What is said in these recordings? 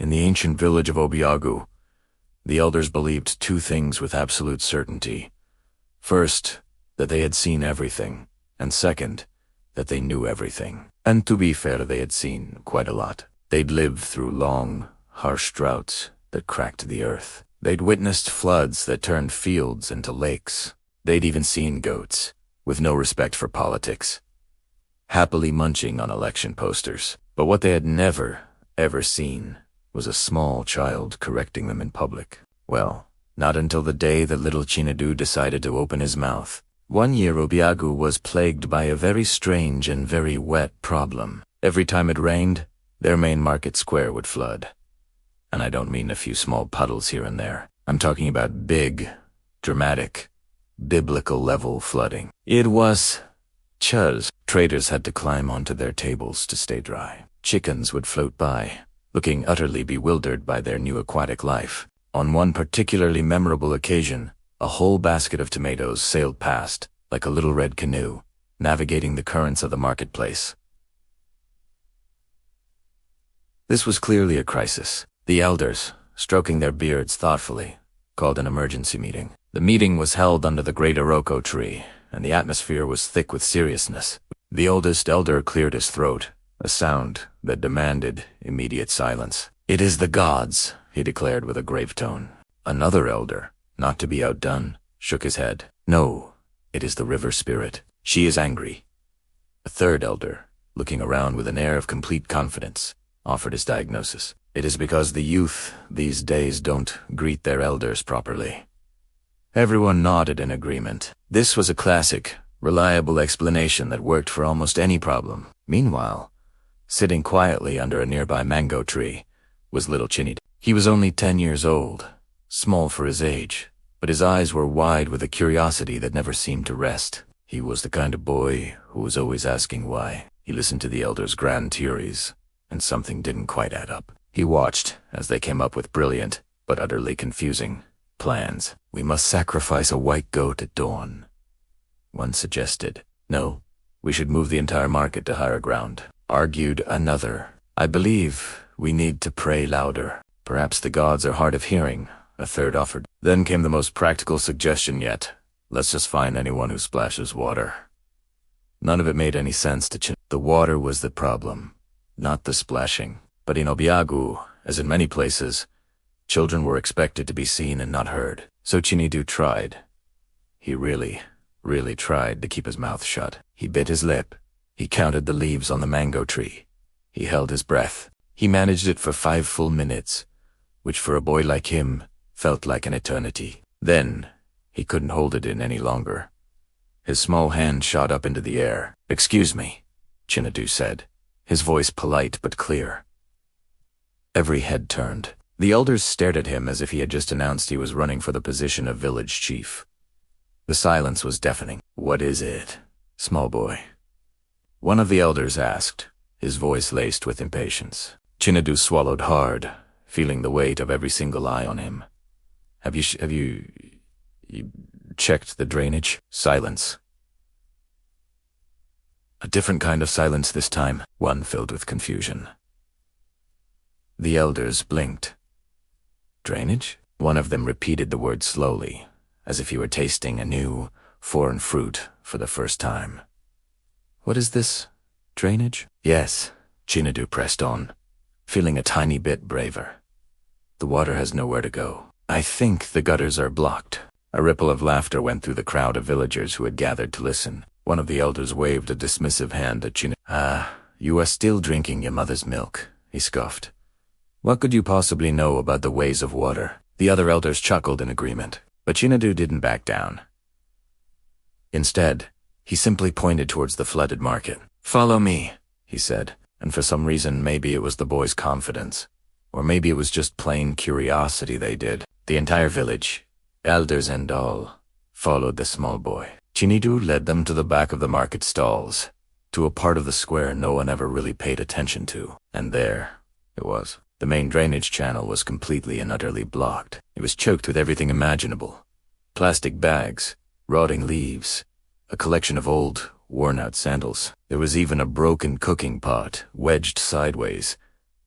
In the ancient village of Obiagu, the elders believed two things with absolute certainty. First, that they had seen everything, and second, that they knew everything. And to be fair, they had seen quite a lot. They'd lived through long, harsh droughts that cracked the earth. They'd witnessed floods that turned fields into lakes. They'd even seen goats, with no respect for politics, happily munching on election posters. But what they had never, ever seen was a small child correcting them in public. Well, not until the day that little Chinadu decided to open his mouth. One year Obiagu was plagued by a very strange and very wet problem. Every time it rained, their main market square would flood. And I don't mean a few small puddles here and there. I'm talking about big, dramatic, biblical-level flooding. It was chuz. Traders had to climb onto their tables to stay dry. Chickens would float by, looking utterly bewildered by their new aquatic life. On one particularly memorable occasion, a whole basket of tomatoes sailed past, like a little red canoe, navigating the currents of the marketplace. This was clearly a crisis. The elders, stroking their beards thoughtfully, called an emergency meeting. The meeting was held under the great Iroko tree, and the atmosphere was thick with seriousness. The oldest elder cleared his throat, a sound that demanded immediate silence. "It is the gods," he declared with a grave tone. Another elder, not to be outdone, shook his head. "No, it is the river spirit. She is angry." A third elder, looking around with an air of complete confidence, offered his diagnosis. "It is because the youth these days don't greet their elders properly." Everyone nodded in agreement. This was a classic, reliable explanation that worked for almost any problem. Meanwhile, sitting quietly under a nearby mango tree, was little Chinid. He was only 10 years old, small for his age, but his eyes were wide with a curiosity that never seemed to rest. He was the kind of boy who was always asking why. He listened to the elders' grand theories, and something didn't quite add up. He watched as they came up with brilliant, but utterly confusing, plans. "We must sacrifice a white goat at dawn," one suggested. "No, we should move the entire market to higher ground," argued another. "I believe we need to pray louder. Perhaps the gods are hard of hearing," a third offered. Then came the most practical suggestion yet. "Let's just find anyone who splashes water." None of it made any sense to Chin. The water was the problem, not the splashing. But in Obiagu, as in many places, children were expected to be seen and not heard. So Chinidu tried. He really tried to keep his mouth shut. He bit his lip. He counted the leaves on the mango tree. He held his breath. He managed it for 5 full minutes, which for a boy like him felt like an eternity. Then, he couldn't hold it in any longer. His small hand shot up into the air. "Excuse me," Chinadu said, his voice polite but clear. Every head turned. The elders stared at him as if he had just announced he was running for the position of village chief. The silence was deafening. "What is it, small boy?" one of the elders asked, his voice laced with impatience. Chinadu swallowed hard, feeling the weight of every single eye on him. Have you checked the drainage?" Silence. A different kind of silence this time, one filled with confusion. The elders blinked. "Drainage?" One of them repeated the word slowly, as if he were tasting a new, foreign fruit for the first time. "What is this? Drainage?" "Yes," Chinadu pressed on, feeling a tiny bit braver. "The water has nowhere to go. I think the gutters are blocked." A ripple of laughter went through the crowd of villagers who had gathered to listen. One of the elders waved a dismissive hand at Chinadu. "Ah, you are still drinking your mother's milk," he scoffed. "What could you possibly know about the ways of water?" The other elders chuckled in agreement, but Chinadu didn't back down. Instead, he simply pointed towards the flooded market. "Follow me," he said, and for some reason maybe it was the boy's confidence, or maybe it was just plain curiosity they did. The entire village, elders and all, followed the small boy. Chinadu led them to the back of the market stalls, to a part of the square no one ever really paid attention to, and there it was. The main drainage channel was completely and utterly blocked. It was choked with everything imaginable. Plastic bags, rotting leaves, a collection of old, worn-out sandals. There was even a broken cooking pot, wedged sideways,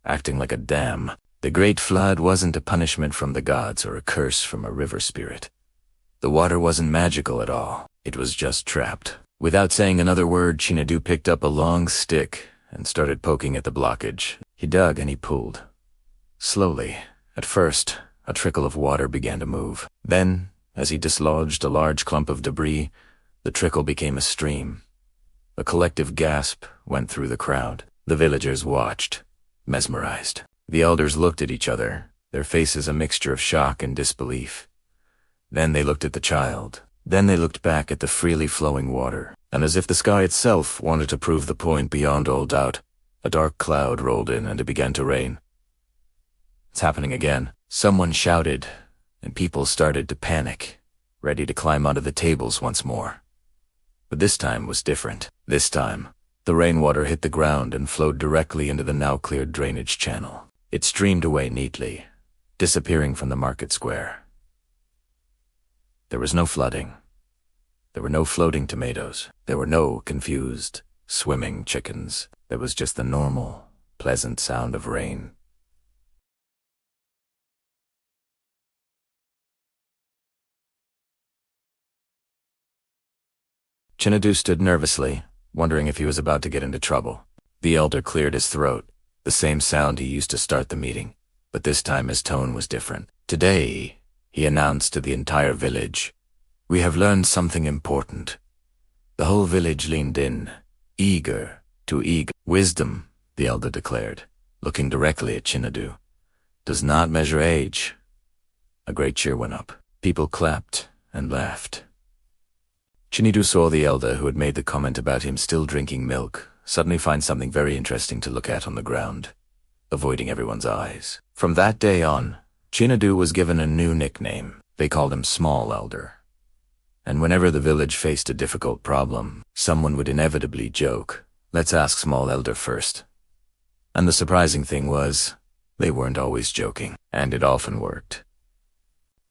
acting like a dam. The great flood wasn't a punishment from the gods or a curse from a river spirit. The water wasn't magical at all. It was just trapped. Without saying another word, Chinadu picked up a long stick and started poking at the blockage. He dug and he pulled. Slowly. At first, a trickle of water began to move. Then, as he dislodged a large clump of debris, the trickle became a stream. A collective gasp went through the crowd. The villagers watched, mesmerized. The elders looked at each other, their faces a mixture of shock and disbelief. Then they looked at the child. Then they looked back at the freely flowing water. And as if the sky itself wanted to prove the point beyond all doubt, a dark cloud rolled in and it began to rain. It's happening again. Someone shouted, and people started to panic, ready to climb onto the tables once more. But this time was different. This time, the rainwater hit the ground and flowed directly into the now cleared drainage channel. It streamed away neatly, disappearing from the market square. There was no flooding. There were no floating tomatoes. There were no confused, swimming chickens. There was just the normal, pleasant sound of rain. Chinadu stood nervously, wondering if he was about to get into trouble. The elder cleared his throat, the same sound he used to start the meeting, but this time his tone was different. Today, he announced to the entire village, "We have learned something important." The whole village leaned in, eager. Wisdom, the elder declared, looking directly at Chinadu, does not measure age. A great cheer went up. People clapped and laughed. Chinadu saw the elder who had made the comment about him still drinking milk suddenly find something very interesting to look at on the ground, avoiding everyone's eyes. From that day on, Chinadu was given a new nickname. They called him Small Elder. And whenever the village faced a difficult problem, someone would inevitably joke, "Let's ask Small Elder first." And the surprising thing was, they weren't always joking, and it often worked.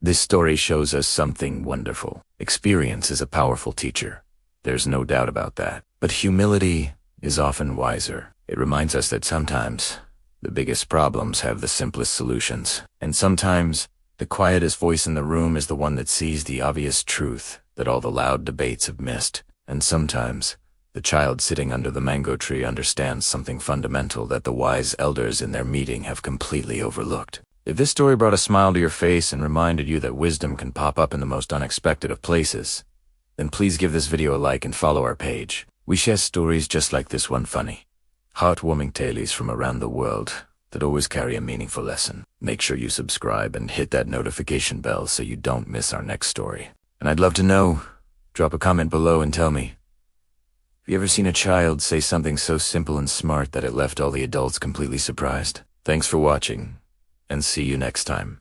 This story shows us something wonderful. Experience is a powerful teacher. There's no doubt about that. But humility is often wiser. It reminds us that sometimes the biggest problems have the simplest solutions. And sometimes the quietest voice in the room is the one that sees the obvious truth that all the loud debates have missed. And sometimes the child sitting under the mango tree understands something fundamental that the wise elders in their meeting have completely overlooked. If this story brought a smile to your face and reminded you that wisdom can pop up in the most unexpected of places, then please give this video a like and follow our page. We share stories just like this one, funny, heartwarming tales from around the world that always carry a meaningful lesson. Make sure you subscribe and hit that notification bell so you don't miss our next story. And I'd love to know, drop a comment below and tell me, have you ever seen a child say something so simple and smart that it left all the adults completely surprised? Thanks for watching, and see you next time.